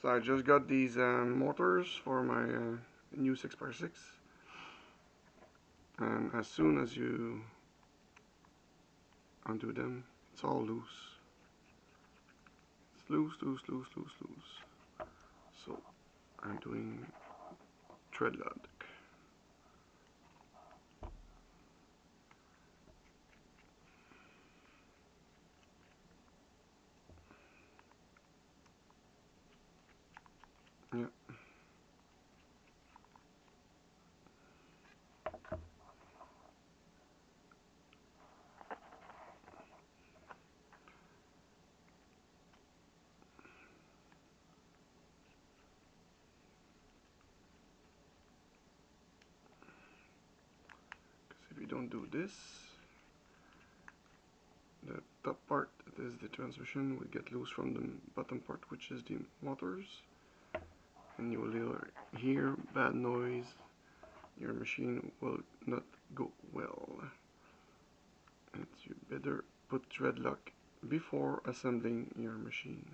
So I just got these motors for my new 6x6, and as soon as you undo them, it's all loose. It's loose, loose, loose, loose, loose. So I'm doing thread lock. Yeah. Because if you don't do this, the top part, that is the transmission, will get loose from the bottom part, which is the motors, and you will hear bad noise. Your machine will not go well. And you better put thread lock before assembling your machine.